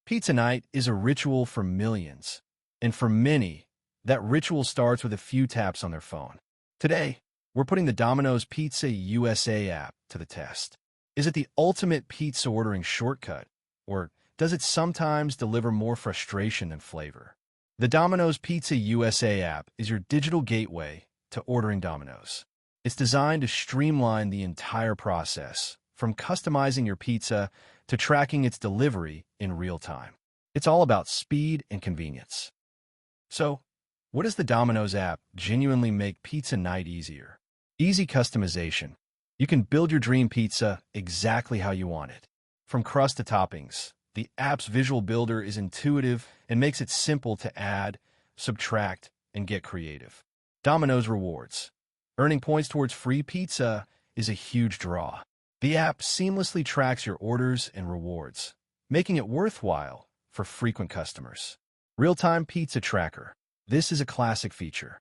Pizza night is a ritual for millions, and for many, that ritual starts with a few taps on their phone. Today, we're putting the Domino's Pizza USA app to the test. Is it the ultimate pizza ordering shortcut, or does it sometimes deliver more frustration than flavor? The Domino's Pizza USA app is your digital gateway to ordering Domino's. It's designed to streamline the entire process, from customizing your pizza to tracking its delivery in real time. It's all about speed and convenience. So, what does the Domino's app genuinely make pizza night easier? Easy customization. You can build your dream pizza exactly how you want it. From crust to toppings, the app's visual builder is intuitive and makes it simple to add, subtract, and get creative. Domino's Rewards. Earning points towards free pizza is a huge draw. The app seamlessly tracks your orders and rewards, making it worthwhile for frequent customers. Real-time pizza tracker. This is a classic feature.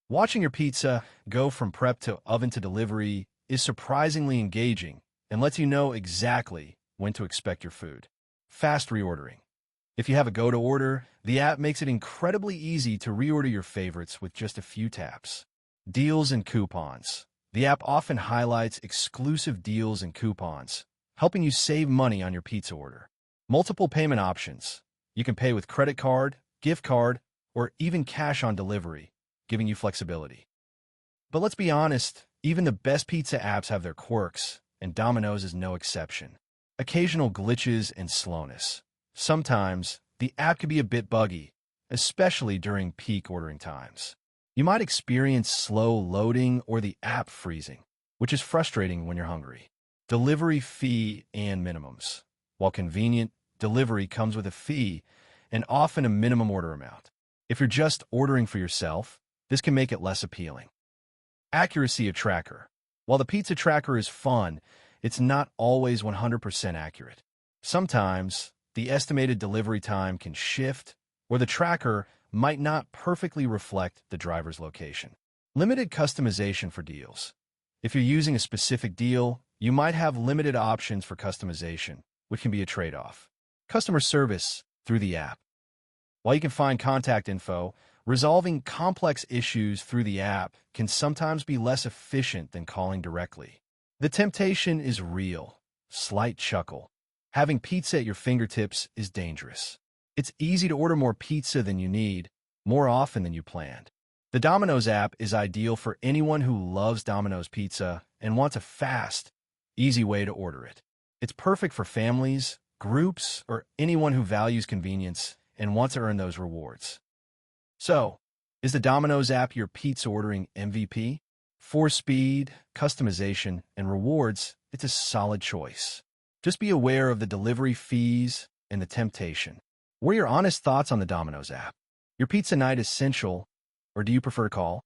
Watching your pizza go from prep to oven to delivery is surprisingly engaging and lets you know exactly when to expect your food. Fast reordering. If you have a go-to order, the app makes it incredibly easy to reorder your favorites with just a few taps. Deals and coupons. The app often highlights exclusive deals and coupons, helping you save money on your pizza order. Multiple payment options. You can pay with credit card, gift card, or even cash on delivery, giving you flexibility. But let's be honest, even the best pizza apps have their quirks, and Domino's is no exception. Occasional glitches and slowness. Sometimes, the app can be a bit buggy, especially during peak ordering times. You might experience slow loading or the app freezing, which is frustrating when you're hungry. Delivery fee and minimums. While convenient, delivery comes with a fee and often a minimum order amount. If you're just ordering for yourself, this can make it less appealing. Accuracy of tracker. While the pizza tracker is fun, it's not always 100% accurate. Sometimes, the estimated delivery time can shift, or the tracker might not perfectly reflect the driver's location. Limited customization for deals. If you're using a specific deal, you might have limited options for customization, which can be a trade-off. Customer service through the app. While you can find contact info, resolving complex issues through the app can sometimes be less efficient than calling directly. The temptation is real. Slight chuckle. Having pizza at your fingertips is dangerous. It's easy to order more pizza than you need, more often than you planned. The Domino's app is ideal for anyone who loves Domino's pizza and wants a fast, easy way to order it. It's perfect for families, groups, or anyone who values convenience and wants to earn those rewards. So, is the Domino's app your pizza ordering MVP? For speed, customization, and rewards, it's a solid choice. Just be aware of the delivery fees and the temptation. What are your honest thoughts on the Domino's app? Your pizza night essential, or do you prefer to call?